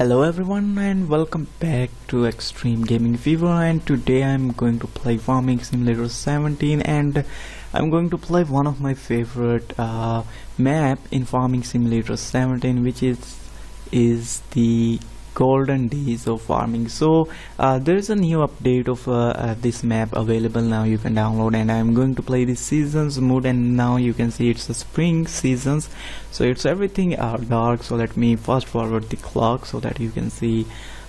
Hello everyone and welcome back to Extreme Gaming Fever, and today I'm going to play Farming Simulator 17 and I'm going to play one of my favorite map in Farming Simulator 17, which is the golden days of farming. So there is a new update of this map available now. You can download, and I'm going to play the seasons mode, and now you can see it's the spring seasons, so it's everything dark. So let me fast forward the clock so that you can see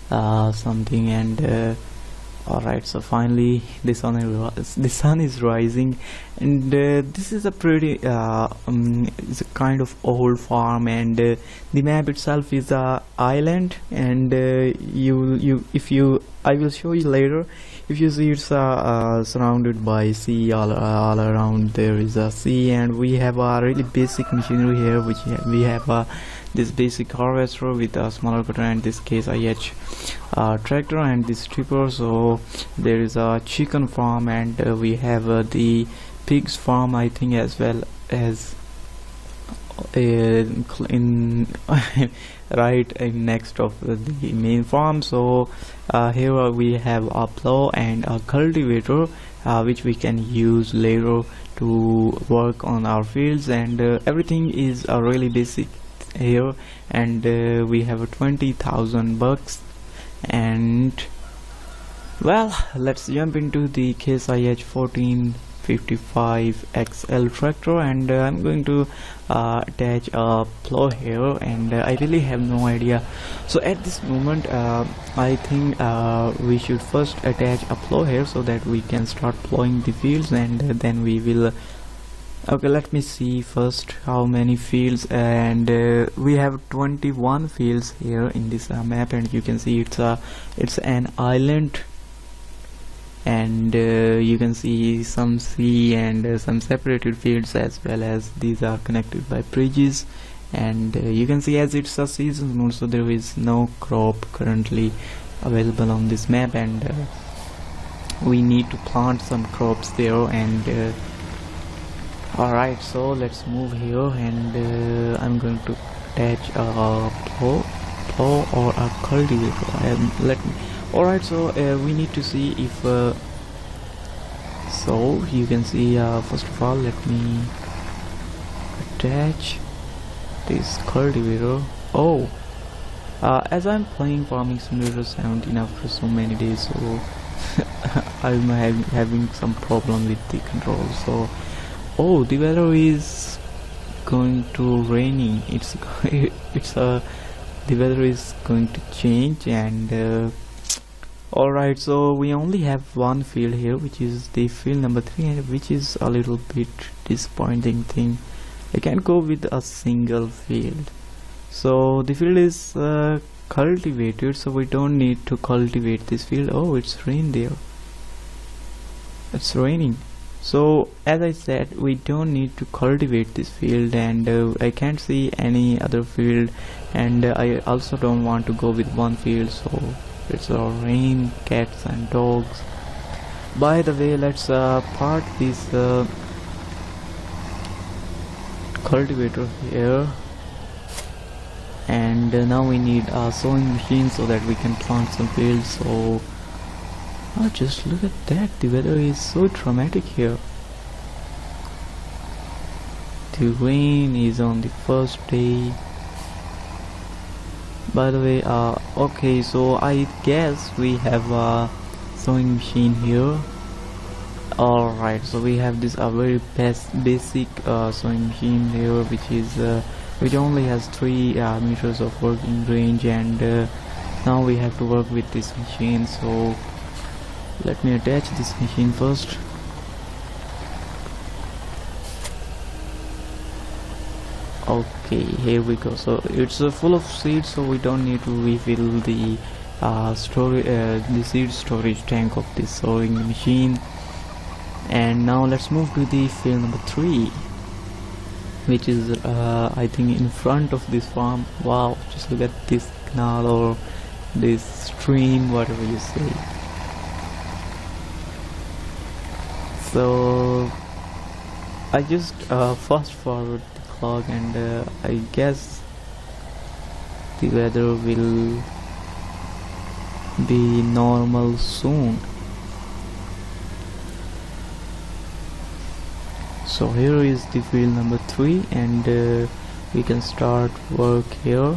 something. And alright, so finally the sun is rising, and this is a pretty it's a kind of old farm, and the map itself is a island, and I will show you later. If you see, it's surrounded by sea. All around there is a sea, and we have a really basic machinery here, which we have this basic harvester with a smaller cutter, and this case IH tractor, and this stripper. So there is a chicken farm, and we have the pigs farm, I think, as well as in right next of the main farm. So here we have a plow and a cultivator, which we can use later to work on our fields, and everything is really basic here. And we have 20,000 bucks, and well, let's jump into the case IH 1455 XL tractor, and I'm going to attach a plow here, and I really have no idea. So at this moment I think we should first attach a plow here so that we can start plowing the fields, and then we will okay, let me see first how many fields. And we have 21 fields here in this map, and you can see it's an island, and you can see some sea and some separated fields, as well as these are connected by bridges. And you can see, as it's a season mode, so there is no crop currently available on this map, and we need to plant some crops there. And alright, so let's move here, and I'm going to attach a plow or a cultivator. Alright, so we need to see if so you can see, first of all, let me attach this cultivator. Oh, as I'm playing Farming Simulator 17 after so many days, so I'm having some problem with the controls. So oh, the weather is going to raining. The weather is going to change, and alright, so we only have one field here, which is the field number 3, and which is a little bit disappointing thing. I can't go with a single field. So the field is cultivated, so we don't need to cultivate this field. Oh, it's rain there. It's raining. So as I said, we don't need to cultivate this field, and I can't see any other field, and I also don't want to go with one field. So it's a rain, cats and dogs. By the way, let's part this cultivator here, and now we need a sowing machine so that we can plant some fields. So oh, just look at that, the weather is so dramatic here. The rain is on the first day. By the way, okay, so I guess we have a sewing machine here. Alright, so we have this very basic sewing machine here, which only has 3 meters of working range, and now we have to work with this machine. So let me attach this machine first. Okay, here we go. So it's full of seeds, so we don't need to refill the the seed storage tank of this sowing machine. And now let's move to the field number 3, which is I think in front of this farm. Wow, just look at this canal, or this stream, whatever you say. So I just fast forward the clock, and I guess the weather will be normal soon. So here is the field number 3, and we can start work here.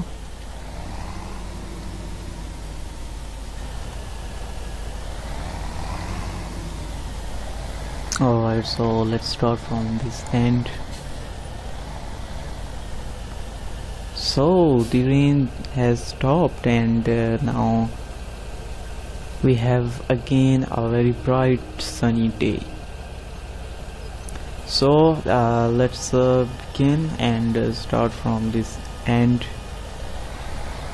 Alright, so let's start from this end. So the rain has stopped, and now we have again a very bright sunny day. So let's begin and start from this end,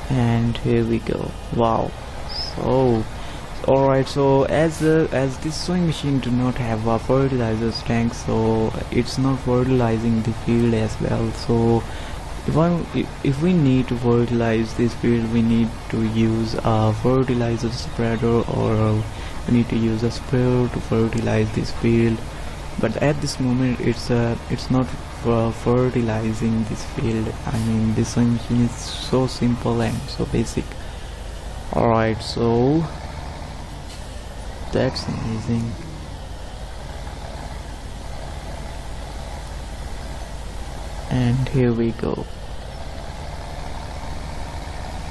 and here we go. Wow. So alright, so as this sewing machine do not have a fertilizer tank, so it's not fertilizing the field as well. So if we need to fertilize this field, we need to use a fertilizer spreader, or we need to use a sprayer to fertilize this field. But at this moment it's not fertilizing this field. I mean, this sewing machine is so simple and so basic. Alright, so that's amazing. And here we go.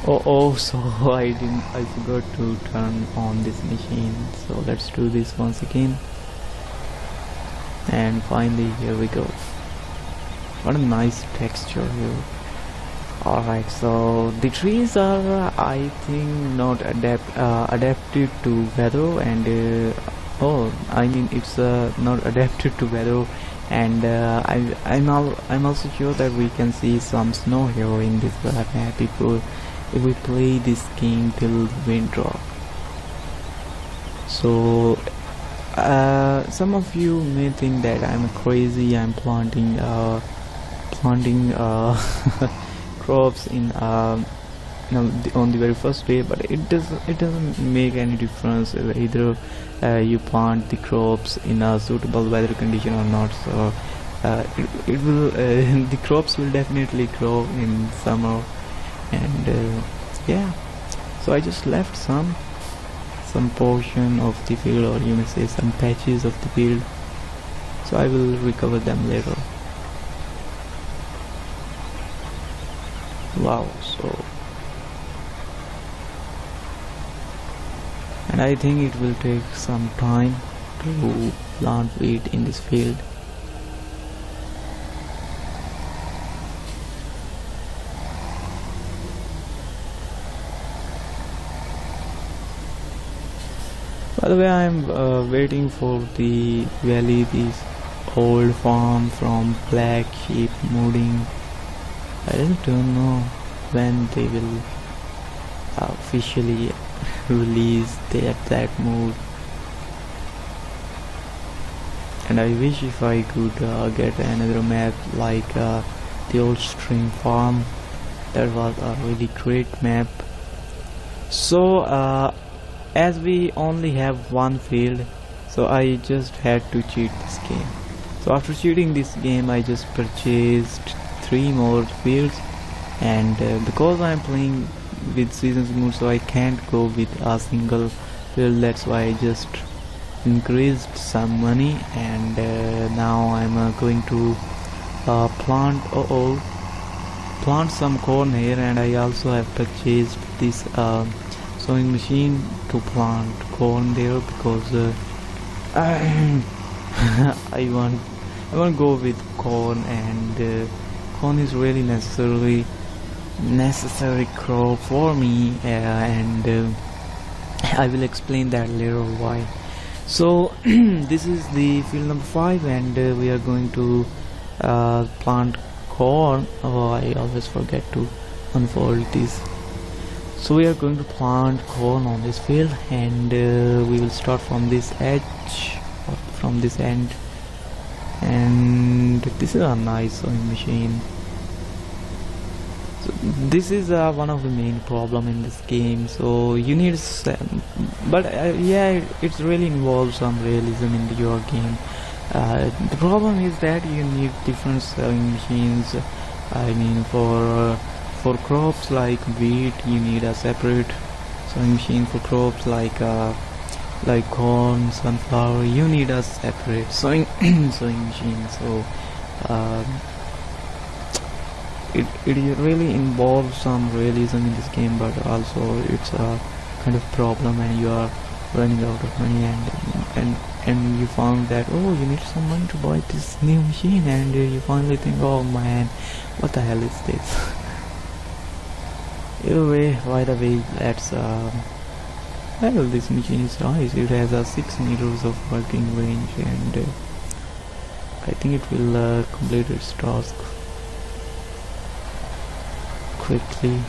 Oh, so I forgot to turn on this machine, so let's do this once again. And finally, here we go. What a nice texture here. Alright, so the trees are, I think, not adapted to weather, and I mean, it's not adapted to weather, and I'm also sure that we can see some snow here in this map if we play this game till winter. So some of you may think that I'm crazy. I'm planting crops in on the very first day, but it doesn't make any difference either you plant the crops in a suitable weather condition or not. So it will the crops will definitely grow in summer, and yeah. So I just left some portion of the field, or you may say some patches of the field, so I will recover them later. Wow. So, and I think it will take some time to plant wheat in this field. By the way, I'm waiting for the valley, this old farm from Black Sheep moving. I don't know when they will officially release that mode, and I wish if I could get another map like the old Xtreme farm. That was a really great map. So as we only have one field, so I just had to cheat this game. So after cheating this game, I just purchased 3 more fields, and because I'm playing with seasons mode, so I can't go with a single field. That's why I just increased some money, and now I'm going to plant some corn here, and I also have purchased this sewing machine to plant corn there, because I want to go with corn, and corn is really necessary crop for me, and I will explain that later why. So this is the field number 5, and we are going to plant corn. Oh, I always forget to unfold this. So we are going to plant corn on this field, and we will start from this edge, or from this end. And this is a nice sewing machine. So this is one of the main problem in this game. So you need but yeah, it really involves some realism in your game. The problem is that you need different sewing machines. I mean, for crops like wheat, you need a separate sewing machine for crops like corn, sunflower. You need a separate sewing sewing machine. So it really involves some realism in this game, but also it's a kind of problem when you are running out of money and you found that, oh, you need some money to buy this new machine, and you finally think, oh man, what the hell is this? Either way, by the way, let's well, this machine is nice. It has a 6 meters of working range, and I think it will complete its task quickly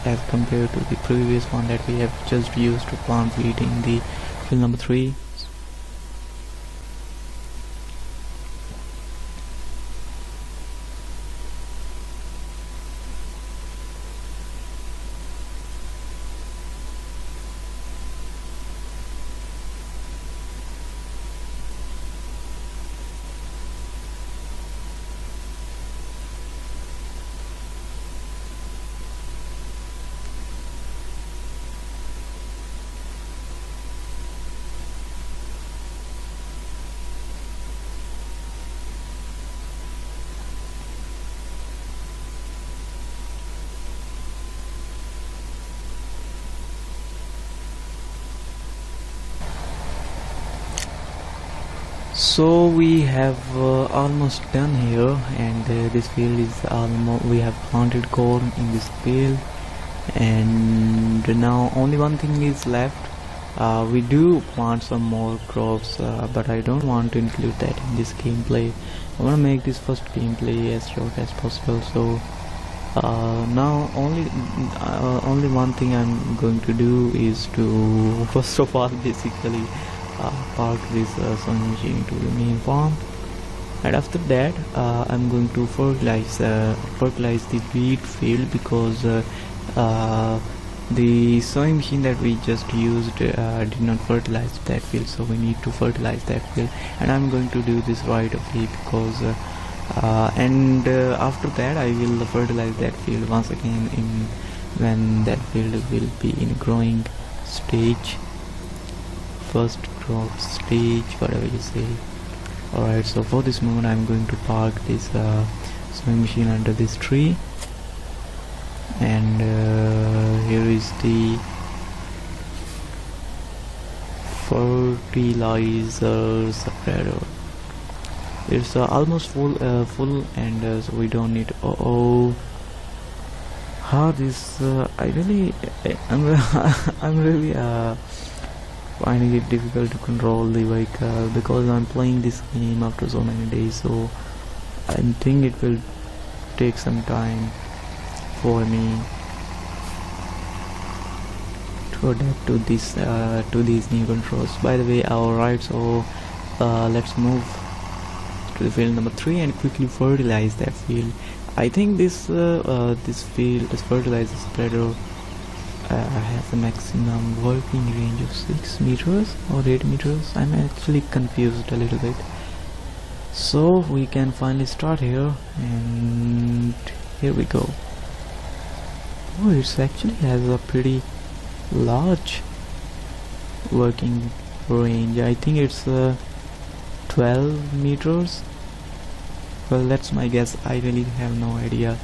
as compared to the previous one that we have just used to plant wheat in the field number 3. So we have almost done here, and this field is almost, we have planted corn in this field, and now only one thing is left. We do plant some more crops, but I don't want to include that in this gameplay. I want to make this first gameplay as short as possible. So now only one thing I'm going to do is to first of all basically park this sewing machine to the main farm, and after that I'm going to fertilize the wheat field, because the sewing machine that we just used did not fertilize that field, so we need to fertilize that field, and I'm going to do this right away, because after that I will fertilize that field once again when that field will be in growing stage, first crop stage, whatever you say. Alright, so for this moment I'm going to park this sewing machine under this tree, and here is the fertilizer spreader. It's almost full, and so we don't need. How this? I'm really finding it difficult to control the vehicle, because I'm playing this game after so many days. So I think it will take some time for me to adapt to this to these new controls. By the way, alright, so let's move to the field number 3 and quickly fertilize that field. I think this fertilizer spreader has a maximum working range of 6 meters or 8 meters. I'm actually confused a little bit. So we can finally start here, and here we go. Oh, it actually has a pretty large working range. I think it's 12 meters. Well, that's my guess. I really have no idea.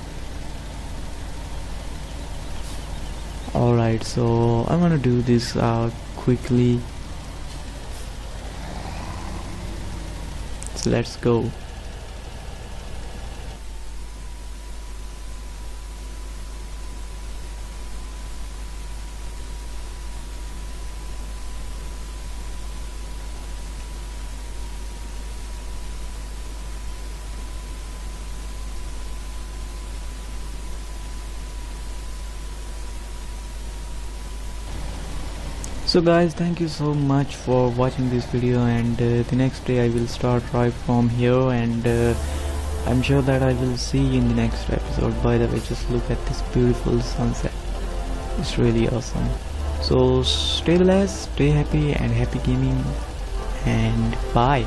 Alright, so I'm gonna do this quickly. So let's go. So guys, thank you so much for watching this video, and the next day I will start right from here, and I'm sure that I will see you in the next episode. By the way, just look at this beautiful sunset. It's really awesome. So stay blessed, stay happy, and happy gaming, and bye.